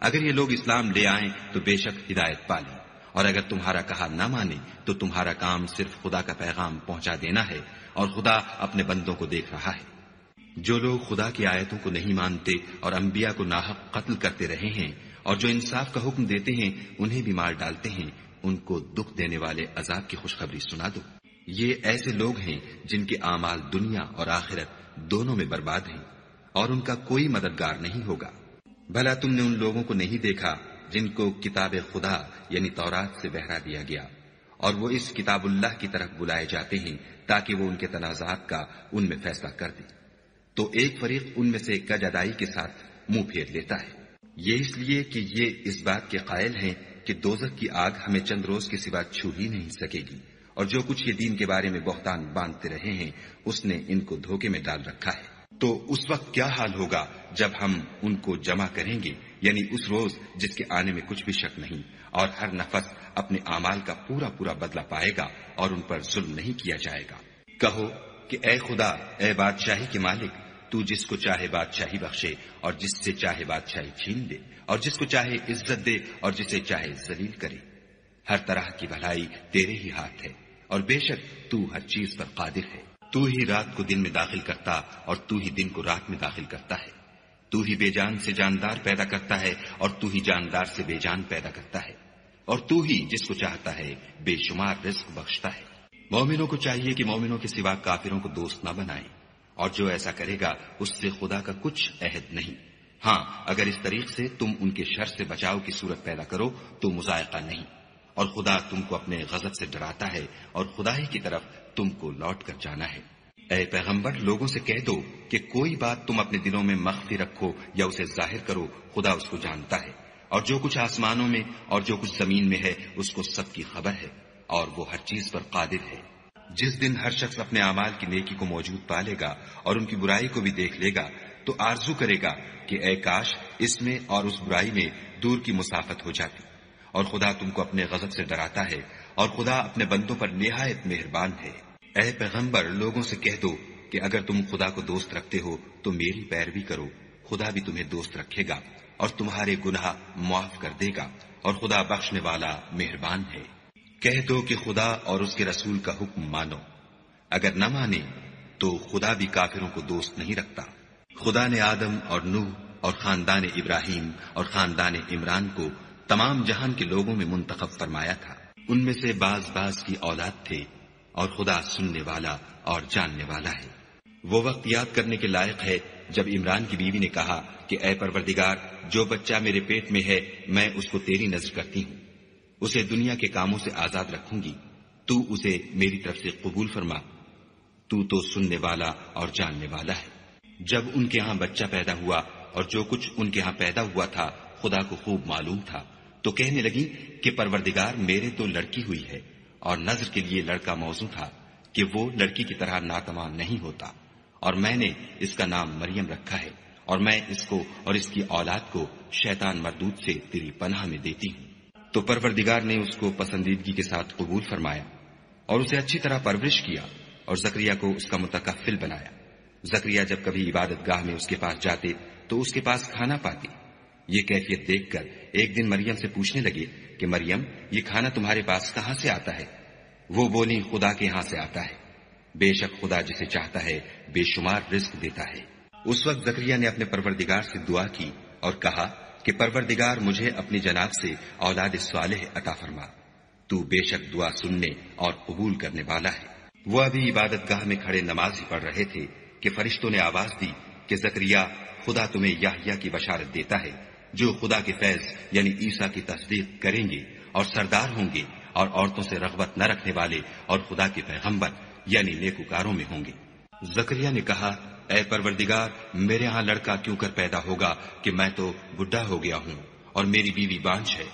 اگر یہ لوگ اسلام لے آئیں تو بے شک ہدایت پالیں، اور اگر تمہارا کہا نہ مانے تو تمہارا کام صرف خدا کا پیغام پہنچا دینا ہے، اور خدا اپنے بندوں کو دیکھ رہا ہے۔ جو لوگ خدا کی آیتوں کو نہیں مانتے اور انبیاء کو ناحق قتل کرتے رہے ہیں، اور جو انصاف کا حکم دیتے ہیں انہیں بھی مار ڈالتے ہیں، ان کو دکھ دینے والے عذاب کی خوشخبری سنا دو۔ یہ ایسے لوگ ہیں جن کے اعمال دنیا اور آخرت دونوں میں برباد ہیں، اور ان کا کوئی مددگار نہیں ہوگا۔ بھلا تم نے ان لوگوں کو نہیں دیکھا جن کو کتاب خدا یعنی تورات سے بہرا دیا گیا، اور وہ اس کتاب اللہ کی طرف بلائے جاتے ہیں تاکہ وہ ان کے تنازعات کا ان میں فیصلہ کر دے، تو ایک فریق ان میں سے کج ادائی کے ساتھ منہ پھیر لیتا ہے۔ یہ اس لیے کہ یہ اس بات کے قائل ہیں کہ دوزخ کی آگ ہمیں چند روز کے سوا چھو ہی نہیں سکے گی، اور جو کچھ یہ دین کے بارے میں بہتان باندھتے رہے ہیں اس نے ان کو دھوکے میں ڈال رکھا ہے۔ تو اس وقت کیا حال ہوگا جب ہم ان کو جمع کریں گے، یعنی اس روز جس کے آنے میں کچھ بھی شک نہیں، اور ہر نفس اپنے اعمال کا پورا پورا بدلہ پائے گا اور ان پر ظلم نہیں کیا جائے گا۔ کہو کہ اے خدا، اے بادشاہی کے مالک، تو جس کو چاہے بادشاہی بخشے اور جس سے چاہے بادشاہی چھین دے، اور جس کو چاہے عزت دے اور جسے چاہے ذلیل کرے۔ ہر طرح کی بھلائی تیرے ہی ہاتھ ہے، اور بے شک تو ہر چیز پر قادر ہے۔ تو ہی رات کو دن میں داخل کرتا اور تو ہی دن کو رات میں داخل کرتا ہے۔ تو ہی بے جان سے جاندار پیدا کرتا ہے اور تو ہی جاندار سے بے جان پیدا کرتا ہے، اور تو ہی جس کو چاہتا ہے بے شمار رزق بخشتا ہے۔ مومنوں کو چاہیے کہ مومنوں کے سوا کافروں کو دوست نہ بنائیں، اور جو ایسا کرے گا اس سے خدا کا کچھ عہد نہیں۔ ہاں اگر اس طریق سے تم ان کے شر سے بچاؤ کی صورت پیدا کرو تو مذائقہ نہیں، اور خدا تم کو اپنے غضب سے ڈراتا ہے اور خدا ہی کی طرف تم کو لوٹ کر جانا ہے۔ اے پیغمبر لوگوں سے کہہ دو کہ کوئی بات تم اپنے دلوں میں مخفی رکھو یا اسے ظاہر کرو، خدا اس کو جانتا ہے، اور جو کچھ آسمانوں میں اور جو کچھ زمین میں ہے اس کو سب کی خبر ہے، اور وہ ہر چیز پر قادر ہے۔ جس دن ہر شخص اپنے اعمال کی نیکی کو موجود پالے گا اور ان کی برائی کو بھی دیکھ لے گا تو آرزو کرے گا کہ اے کاش اس میں اور اس برائی میں دور کی مسافت ہو جاتی، اور خدا تم کو اپنے غضب سے ڈراتا ہے، اور خدا اپنے بندوں پر نہایت مہربان ہے۔ اے پیغمبر لوگوں سے کہہ دو کہ اگر تم خدا کو دوست رکھتے ہو تو میری پیروی کرو، خدا بھی تمہیں دوست رکھے گا اور تمہارے گناہ معاف کر دے گا، اور خدا بخشنے والا مہربان ہے۔ کہہ دو کہ خدا اور اس کے رسول کا حکم مانو، اگر نہ مانے تو خدا بھی کافروں کو دوست نہیں رکھتا۔ خدا نے آدم اور نوح اور خاندان ابراہیم اور خاندان عمران کو تمام جہان کے لوگوں میں منتخب فرمایا تھا۔ ان میں سے بعض کی اولاد تھے، اور خدا سننے والا اور جاننے والا ہے۔ وہ وقت یاد کرنے کے لائق ہے جب عمران کی بیوی نے کہا کہ اے پروردگار، جو بچہ میرے پیٹ میں ہے میں اس کو تیری نذر کرتی ہوں، اسے دنیا کے کاموں سے آزاد رکھوں گی، تو اسے میری طرف سے قبول فرما، تو سننے والا اور جاننے والا ہے۔ جب ان کے ہاں بچہ پیدا ہوا اور جو کچھ ان کے ہاں پیدا ہوا تھا خدا کو خوب معلوم تھا، تو کہنے لگی کہ پروردگار میرے تو لڑکی ہوئی ہے، اور نذر کے لیے لڑکا موزوں تھا کہ وہ لڑکی کی طرح ناتمام نہیں ہوتا، اور میں نے اس کا نام مریم رکھا ہے، اور میں اس کو اور اس کی اولاد کو شیطان مردود سے تیری پناہ میں دیتی ہوں۔ تو پروردگار نے اس کو پسندیدگی کے ساتھ قبول فرمایا اور اسے اچھی طرح پرورش کیا اور زکریا کو اس کا متکفل بنایا۔ زکریا جب کبھی عبادت گاہ میں اس کے پاس جاتے تو اس کے پاس کھانا پاتے۔ یہ کیفیت دیکھ کر ایک دن مریم سے پوچھنے لگے کہ مریم، یہ کھانا تمہارے پاس کہاں سے آتا ہے؟ وہ بولی، خدا کے ہاں سے آتا ہے، بے شک خدا جسے چاہتا ہے بے شمار رزق دیتا ہے۔ اس وقت زکریا نے اپنے پروردگار سے دعا کی اور کہا کہ پروردگار مجھے اپنی جناب سے اولاد صالح عطا فرما، تو بے شک دعا سننے اور قبول کرنے والا ہے۔ وہ ابھی عبادت گاہ میں کھڑے نماز ہی پڑھ رہے تھے کہ فرشتوں نے آواز دی کہ زکریا، خدا تمہیں یحییٰ کی بشارت دیتا ہے، جو خدا کے فیض یعنی عیسیٰ کی تصدیق کریں گے اور سردار ہوں گے اور عورتوں سے رغبت نہ رکھنے والے اور خدا کے پیغمبر یعنی نیکوکاروں میں ہوں گے۔ زکریا نے کہا، اے پروردگار، میرے ہاں لڑکا کیوں کر پیدا ہوگا کہ میں تو بڈھا ہو گیا ہوں اور میری بیوی بانجھ ہے۔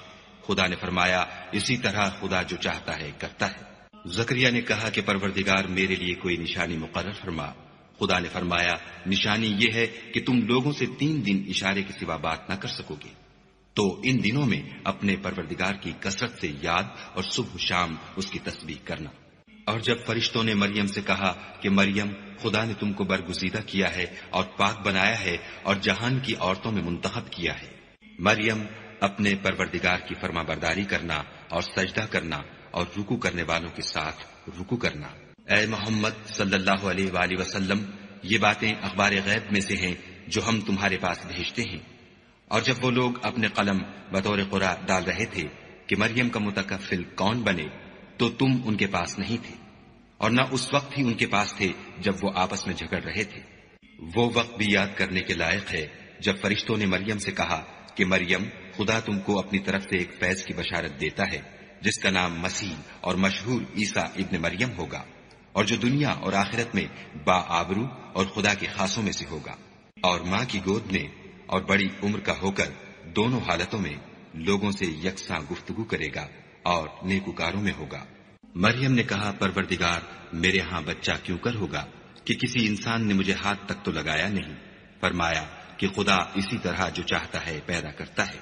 خدا نے فرمایا، اسی طرح خدا جو چاہتا ہے کرتا ہے۔ زکریا نے کہا کہ پروردگار میرے لیے کوئی نشانی مقرر فرما۔ خدا نے فرمایا، نشانی یہ ہے کہ تم لوگوں سے 3 دن اشارے کے سوا بات نہ کر سکو گے، تو ان دنوں میں اپنے پروردگار کی کثرت سے یاد اور صبح شام اس کی تسبیح کرنا۔ اور جب فرشتوں نے مریم سے کہا کہ مریم، خدا نے تم کو برگزیدہ کیا ہے اور پاک بنایا ہے اور جہان کی عورتوں میں منتخب کیا ہے، مریم اپنے پروردگار کی فرما برداری کرنا اور سجدہ کرنا اور رکوع کرنے والوں کے ساتھ رکوع کرنا۔ اے محمد صلی اللہ علیہ وآلہ وسلم، یہ باتیں اخبار غیب میں سے ہیں جو ہم تمہارے پاس بھیجتے ہیں۔ اور جب وہ لوگ اپنے قلم بطور قرآ ڈال رہے تھے کہ مریم کا متکفل کون بنے، تو تم ان کے پاس نہیں تھے، اور نہ اس وقت ہی ان کے پاس تھے جب وہ آپس میں جھگڑ رہے تھے۔ وہ وقت بھی یاد کرنے کے لائق ہے جب فرشتوں نے مریم سے کہا کہ مریم، خدا تم کو اپنی طرف سے ایک فیض کی بشارت دیتا ہے جس کا نام مسیح اور مشہور عیسیٰ ابن مریم ہوگا، اور جو دنیا اور آخرت میں با آبرو اور خدا کے خاصوں میں سے ہوگا، اور ماں کی گود میں اور بڑی عمر کا ہو کر دونوں حالتوں میں لوگوں سے یکساں گفتگو کرے گا اور نیکوکاروں میں ہوگا۔ مریم نے کہا، پروردگار میرے ہاں بچہ کیوں کر ہوگا کہ کسی انسان نے مجھے ہاتھ تک تو لگایا نہیں۔ فرمایا کہ خدا اسی طرح جو چاہتا ہے پیدا کرتا ہے،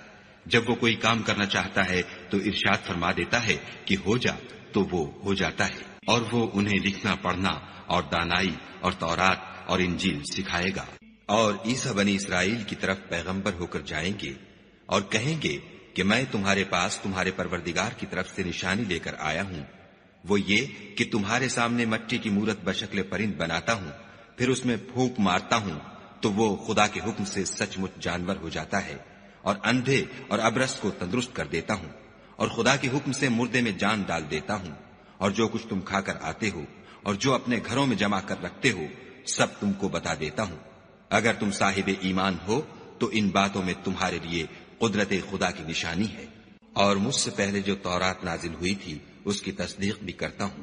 جب وہ کوئی کام کرنا چاہتا ہے تو ارشاد فرما دیتا ہے کہ ہو جا، تو وہ ہو جاتا ہے، اور وہ انہیں لکھنا پڑھنا اور دانائی اور تورات اور انجیل سکھائے گا۔ اور عیسیٰ بنی اسرائیل کی طرف پیغمبر ہو کر جائیں گے اور کہیں گے کہ میں تمہارے پاس تمہارے پروردگار کی طرف سے نشانی لے کر آیا ہوں، وہ یہ کہ تمہارے سامنے مٹی کی مورت بشکل پرند بناتا ہوں، پھر اس میں پھونک مارتا ہوں تو وہ خدا کے حکم سے سچ مچ جانور ہو جاتا ہے، اور اندھے اور ابرص کو تندرست کر دیتا ہوں، اور خدا کے حکم سے مردے میں جان ڈال دیتا ہوں، اور جو کچھ تم کھا کر آتے ہو اور جو اپنے گھروں میں جمع کر رکھتے ہو سب تم کو بتا دیتا ہوں۔ اگر تم صاحب ایمان ہو تو ان باتوں میں تمہارے لیے قدرت خدا کی نشانی ہے۔ اور مجھ سے پہلے جو تورات نازل ہوئی تھی اس کی تصدیق بھی کرتا ہوں،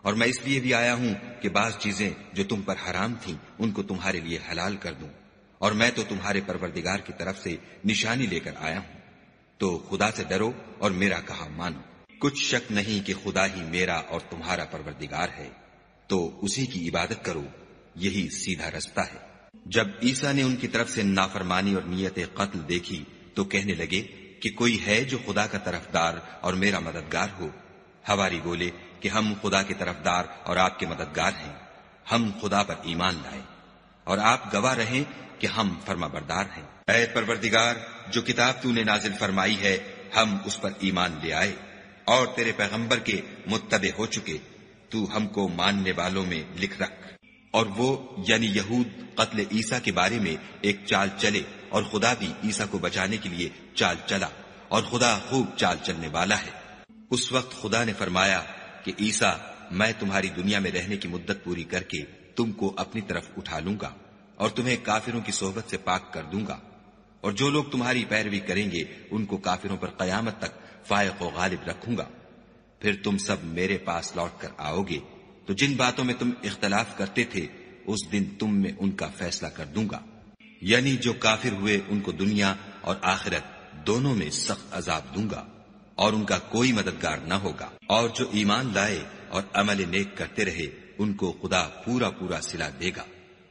اور میں اس لیے بھی آیا ہوں کہ بعض چیزیں جو تم پر حرام تھیں ان کو تمہارے لیے حلال کر دوں، اور میں تو تمہارے پروردگار کی طرف سے نشانی لے کر آیا ہوں، تو خدا سے ڈرو اور میرا کہا مانو۔ کچھ شک نہیں کہ خدا ہی میرا اور تمہارا پروردگار ہے، تو اسی کی عبادت کرو، یہی سیدھا رستہ ہے۔ جب عیسیٰ نے ان کی طرف سے نافرمانی اور نیت قتل دیکھی تو کہنے لگے کہ کوئی ہے جو خدا کا طرفدار اور میرا مددگار ہو؟ حواری بولے کہ ہم خدا کے طرفدار اور آپ کے مددگار ہیں، ہم خدا پر ایمان لائے اور آپ گواہ رہیں کہ ہم فرما بردار ہیں۔ اے پروردگار، جو کتاب تو نے نازل فرمائی ہے ہم اس پر ایمان لے آئے، اور تیرے پیغمبر کے متبع ہو چکے، تو ہم کو ماننے والوں میں لکھ رکھ۔ اور وہ یعنی یہود قتل عیسیٰ کے بارے میں ایک چال چلے، اور خدا بھی عیسیٰ کو بچانے کے لیے چال چلا، اور خدا خوب چال چلنے والا ہے۔ اس وقت خدا نے فرمایا کہ عیسیٰ، میں تمہاری دنیا میں رہنے کی مدت پوری کر کے تم کو اپنی طرف اٹھا لوں گا اور تمہیں کافروں کی صحبت سے پاک کر دوں گا، اور جو لوگ تمہاری پیروی کریں گے ان کو کافروں پر قیامت تک فائق و غالب رکھوں گا۔ پھر تم سب میرے پاس لوٹ کر آؤ گے، تو جن باتوں میں تم اختلاف کرتے تھے اس دن تم میں ان کا فیصلہ کر دوں گا، یعنی جو کافر ہوئے ان کو دنیا اور آخرت دونوں میں سخت عذاب دوں گا، اور ان کا کوئی مددگار نہ ہوگا، اور جو ایمان لائے اور عمل نیک کرتے رہے ان کو خدا پورا پورا صلہ دے گا،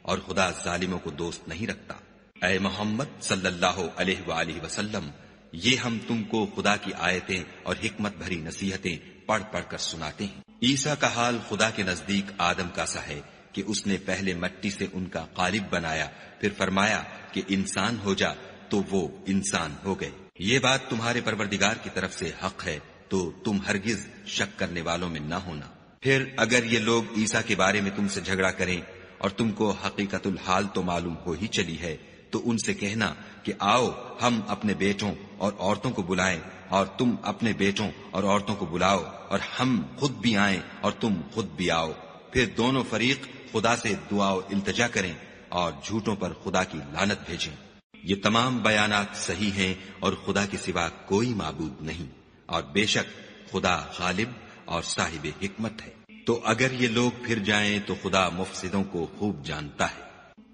اور خدا ظالموں کو دوست نہیں رکھتا۔ اے محمد صلی اللہ علیہ وآلہ وسلم، یہ ہم تم کو خدا کی آیتیں اور حکمت بھری نصیحتیں پڑھ پڑھ کر سناتے ہیں۔ عیسیٰ کا حال خدا کے نزدیک آدم کا سا ہے کہ اس نے پہلے مٹی سے ان کا قالب بنایا، پھر فرمایا کہ انسان ہو جا، تو وہ انسان ہو گئے۔ یہ بات تمہارے پروردگار کی طرف سے حق ہے، تو تم ہرگز شک کرنے والوں میں نہ ہونا۔ پھر اگر یہ لوگ عیسیٰ کے بارے میں تم سے جھگڑا کریں اور تم کو حقیقت الحال تو معلوم ہو ہی چلی ہے، تو ان سے کہنا کہ آؤ ہم اپنے بیٹوں اور عورتوں کو بلائیں، اور تم اپنے بیٹوں اور عورتوں کو بلاؤ، اور ہم خود بھی آئیں اور تم خود بھی آؤ، پھر دونوں فریق خدا سے دعا و التجا کریں اور جھوٹوں پر خدا کی لعنت بھیجیں۔ یہ تمام بیانات صحیح ہیں اور خدا کے سوا کوئی معبود نہیں، اور بے شک خدا غالب اور صاحب حکمت ہے۔ تو اگر یہ لوگ پھر جائیں تو خدا مفسدوں کو خوب جانتا ہے۔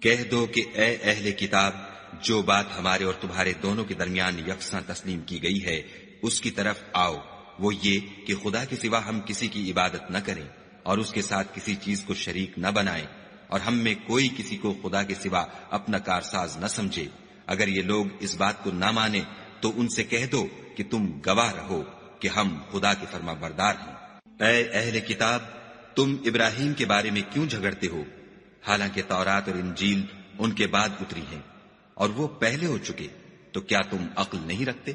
کہہ دو کہ اے اہل کتاب، جو بات ہمارے اور تمہارے دونوں کے درمیان یکساں تسلیم کی گئی ہے اس کی طرف آؤ، وہ یہ کہ خدا کے سوا ہم کسی کی عبادت نہ کریں اور اس کے ساتھ کسی چیز کو شریک نہ بنائیں، اور ہم میں کوئی کسی کو خدا کے سوا اپنا کارساز نہ سمجھے۔ اگر یہ لوگ اس بات کو نہ مانیں تو ان سے کہہ دو کہ تم گواہ رہو کہ ہم خدا کے فرما بردار ہیں۔ اے اہل کتاب، تم ابراہیم کے بارے میں کیوں جھگڑتے ہو، حالانکہ تورات اور انجیل ان کے بعد اتری ہیں اور وہ پہلے ہو چکے، تو کیا تم عقل نہیں رکھتے؟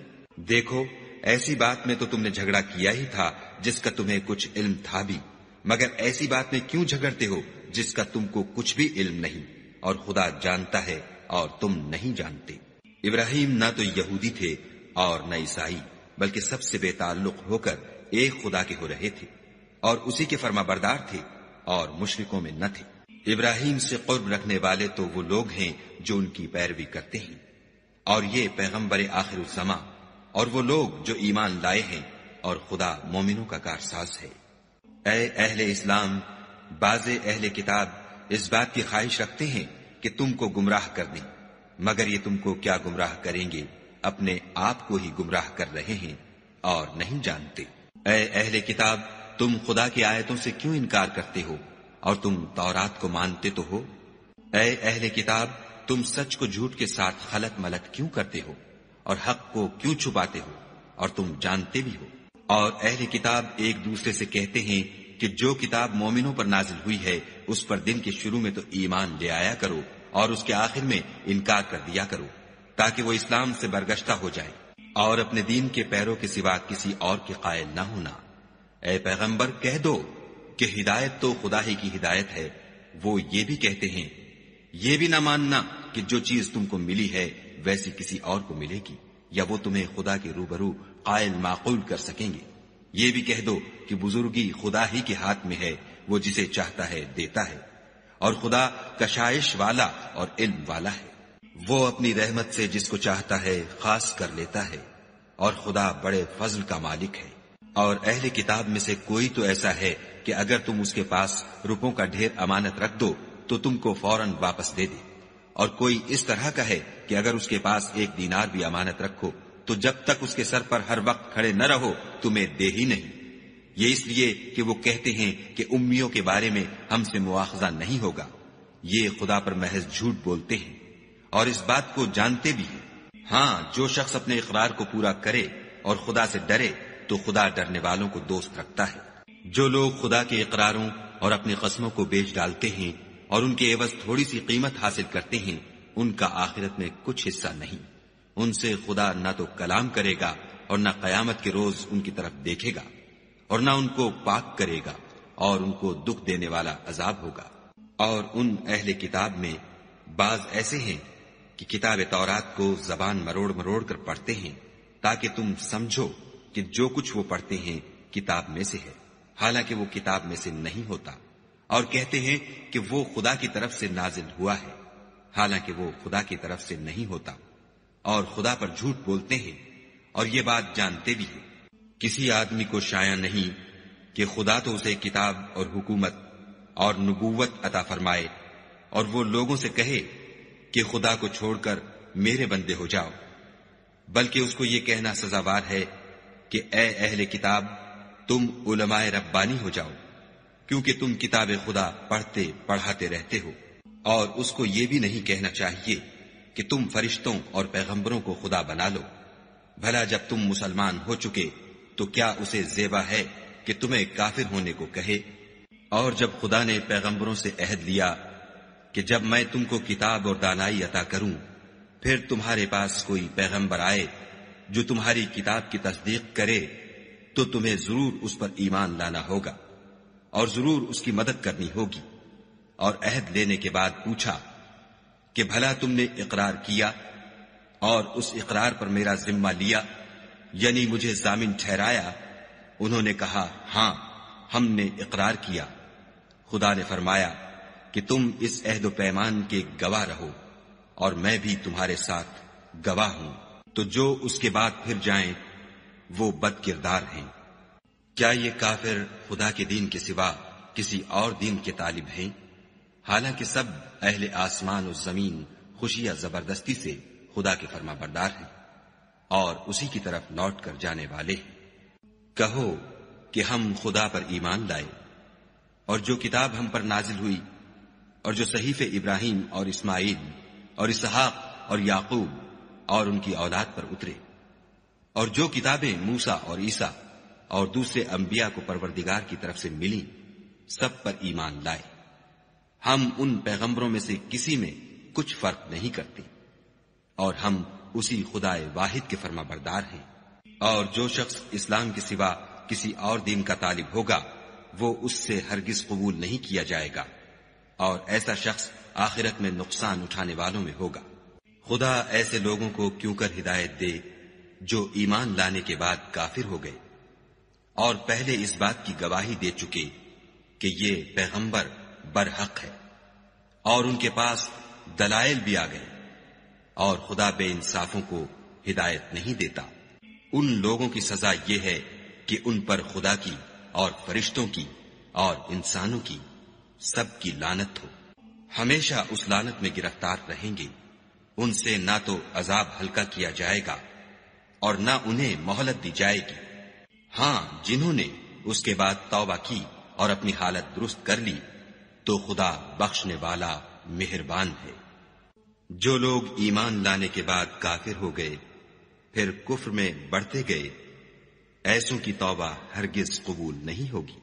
دیکھو، ایسی بات میں تو تم نے جھگڑا کیا ہی تھا جس کا تمہیں کچھ علم تھا بھی، مگر ایسی بات میں کیوں جھگڑتے ہو جس کا تم کو کچھ بھی علم نہیں، اور خدا جانتا ہے اور تم نہیں جانتے۔ ابراہیم نہ تو یہودی تھے اور نہ عیسائی، بلکہ سب سے بے تعلق ہو کر ایک خدا کے ہو رہے تھے اور اسی کے فرما بردار تھے اور مشرکوں میں نہ تھے۔ ابراہیم سے قرب رکھنے والے تو وہ لوگ ہیں جو ان کی پیروی کرتے ہیں، اور یہ پیغمبر آخر الزماں اور وہ لوگ جو ایمان لائے ہیں، اور خدا مومنوں کا کارساز ہے۔ اے اہل اسلام، بعض اہل کتاب اس بات کی خواہش رکھتے ہیں کہ تم کو گمراہ کر دیں، مگر یہ تم کو کیا گمراہ کریں گے، اپنے آپ کو ہی گمراہ کر رہے ہیں اور نہیں جانتے۔ اے اہل کتاب، تم خدا کی آیتوں سے کیوں انکار کرتے ہو اور تم تورات کو مانتے تو ہو؟ اے اہل کتاب، تم سچ کو جھوٹ کے ساتھ خلط ملط کیوں کرتے ہو اور حق کو کیوں چھپاتے ہو اور تم جانتے بھی ہو؟ اور اہل کتاب ایک دوسرے سے کہتے ہیں کہ جو کتاب مومنوں پر نازل ہوئی ہے اس پر دن کے شروع میں تو ایمان لے آیا کرو اور اس کے آخر میں انکار کر دیا کرو، تاکہ وہ اسلام سے برگشتہ ہو جائے اور اپنے دین کے پیروں کے سوا کسی اور کے قائل نہ ہونا۔ اے پیغمبر، کہہ دو کہ ہدایت تو خدا ہی کی ہدایت ہے۔ وہ یہ بھی کہتے ہیں، یہ بھی نہ ماننا کہ جو چیز تم کو ملی ہے ویسی کسی اور کو ملے گی، یا وہ تمہیں خدا کے روبرو قائل معقول کر سکیں گے۔ یہ بھی کہہ دو کہ بزرگی خدا ہی کے ہاتھ میں ہے، وہ جسے چاہتا ہے دیتا ہے، اور خدا کشائش والا اور علم والا ہے۔ وہ اپنی رحمت سے جس کو چاہتا ہے خاص کر لیتا ہے، اور خدا بڑے فضل کا مالک ہے۔ اور اہل کتاب میں سے کوئی تو ایسا ہے کہ اگر تم اس کے پاس روپوں کا ڈھیر امانت رکھ دو تو تم کو فوراً واپس دے دے، اور کوئی اس طرح کا ہے کہ اگر اس کے پاس 1 دینار بھی امانت رکھو تو جب تک اس کے سر پر ہر وقت کھڑے نہ رہو تمہیں دے ہی نہیں۔ یہ اس لیے کہ وہ کہتے ہیں کہ امیوں کے بارے میں ہم سے مواخذہ نہیں ہوگا۔ یہ خدا پر محض جھوٹ بولتے ہیں اور اس بات کو جانتے بھی ہیں۔ ہاں، جو شخص اپنے اقرار کو پورا کرے اور خدا سے ڈرے تو خدا ڈرنے والوں کو دوست رکھتا ہے۔ جو لوگ خدا کے اقراروں اور اپنی قسموں کو بیچ ڈالتے ہیں اور ان کے عوض تھوڑی سی قیمت حاصل کرتے ہیں، ان کا آخرت میں کچھ حصہ نہیں۔ ان سے خدا نہ تو کلام کرے گا اور نہ قیامت کے روز ان کی طرف دیکھے گا، اور نہ ان کو پاک کرے گا، اور ان کو دکھ دینے والا عذاب ہوگا۔ اور ان اہل کتاب میں بعض ایسے ہیں کہ کتاب تورات کو زبان مروڑ مروڑ کر پڑھتے ہیں تاکہ تم سمجھو کہ جو کچھ وہ پڑھتے ہیں کتاب میں سے ہے، حالانکہ وہ کتاب میں سے نہیں ہوتا، اور کہتے ہیں کہ وہ خدا کی طرف سے نازل ہوا ہے، حالانکہ وہ خدا کی طرف سے نہیں ہوتا، اور خدا پر جھوٹ بولتے ہیں اور یہ بات جانتے بھی ہیں۔ کسی آدمی کو شایع نہیں کہ خدا تو اسے کتاب اور حکومت اور نبوت عطا فرمائے اور وہ لوگوں سے کہے کہ خدا کو چھوڑ کر میرے بندے ہو جاؤ، بلکہ اس کو یہ کہنا سزاوار ہے کہ اے اہل کتاب تم علماء ربانی ہو جاؤ، کیونکہ تم کتاب خدا پڑھتے پڑھاتے رہتے ہو، اور اس کو یہ بھی نہیں کہنا چاہیے کہ تم فرشتوں اور پیغمبروں کو خدا بنا لو۔ بھلا جب تم مسلمان ہو چکے تو کیا اسے زیبا ہے کہ تمہیں کافر ہونے کو کہے؟ اور جب خدا نے پیغمبروں سے عہد لیا کہ جب میں تم کو کتاب اور دانائی عطا کروں، پھر تمہارے پاس کوئی پیغمبر آئے جو تمہاری کتاب کی تصدیق کرے تو تمہیں ضرور اس پر ایمان لانا ہوگا اور ضرور اس کی مدد کرنی ہوگی۔ اور عہد لینے کے بعد پوچھا کہ بھلا تم نے اقرار کیا اور اس اقرار پر میرا ذمہ لیا، یعنی مجھے ضامن ٹھہرایا؟ انہوں نے کہا ہاں ہم نے اقرار کیا۔ خدا نے فرمایا کہ تم اس عہد و پیمان کے گواہ رہو اور میں بھی تمہارے ساتھ گواہ ہوں، تو جو اس کے بعد پھر جائیں وہ بد کردار ہیں۔ کیا یہ کافر خدا کے دین کے سوا کسی اور دین کے طالب ہیں؟ حالانکہ سب اہل آسمان و زمین خوشیہ زبردستی سے خدا کے فرما بردار ہیں اور اسی کی طرف لوٹ کر جانے والے ہیں۔ کہو کہ ہم خدا پر ایمان لائے اور جو کتاب ہم پر نازل ہوئی اور جو صحیفے ابراہیم اور اسماعیل اور اسحاق اور یعقوب اور ان کی اولاد پر اترے، اور جو کتابیں موسیٰ اور عیسیٰ اور دوسرے انبیاء کو پروردگار کی طرف سے ملیں، سب پر ایمان لائے۔ ہم ان پیغمبروں میں سے کسی میں کچھ فرق نہیں کرتے، اور ہم اسی خدا واحد کے فرما بردار ہیں۔ اور جو شخص اسلام کے سوا کسی اور دین کا طالب ہوگا وہ اس سے ہرگز قبول نہیں کیا جائے گا، اور ایسا شخص آخرت میں نقصان اٹھانے والوں میں ہوگا۔ خدا ایسے لوگوں کو کیوں کر ہدایت دے جو ایمان لانے کے بعد کافر ہو گئے اور پہلے اس بات کی گواہی دے چکے کہ یہ پیغمبر برحق ہے، اور ان کے پاس دلائل بھی آ گئے، اور خدا بے انصافوں کو ہدایت نہیں دیتا۔ ان لوگوں کی سزا یہ ہے کہ ان پر خدا کی اور فرشتوں کی اور انسانوں کی سب کی لعنت ہو، ہمیشہ اس لعنت میں گرفتار رہیں گے۔ ان سے نہ تو عذاب ہلکا کیا جائے گا اور نہ انہیں مہلت دی جائے گی۔ ہاں جنہوں نے اس کے بعد توبہ کی اور اپنی حالت درست کر لی تو خدا بخشنے والا مہربان ہے۔ جو لوگ ایمان لانے کے بعد کافر ہو گئے پھر کفر میں بڑھتے گئے، ایسوں کی توبہ ہرگز قبول نہیں ہوگی،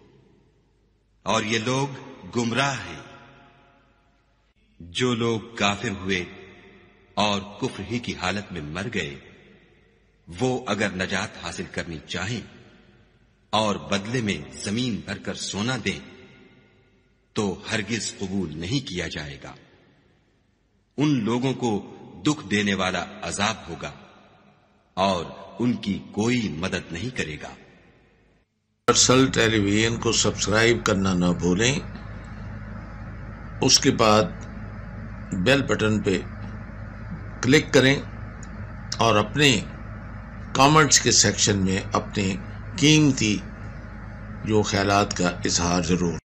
اور یہ لوگ گمراہ ہیں۔ جو لوگ کافر ہوئے اور کفر ہی کی حالت میں مر گئے، وہ اگر نجات حاصل کرنی چاہیں اور بدلے میں زمین بھر کر سونا دیں تو ہرگز قبول نہیں کیا جائے گا۔ ان لوگوں کو دکھ دینے والا عذاب ہوگا اور ان کی کوئی مدد نہیں کرے گا۔ یونیورسل ٹیلی ویژن کو سبسکرائب کرنا نہ بھولیں، اس کے بعد بیل بٹن پہ کلک کریں اور اپنے کامنٹس کے سیکشن میں اپنے قیمتی جو خیالات کا اظہار ضرور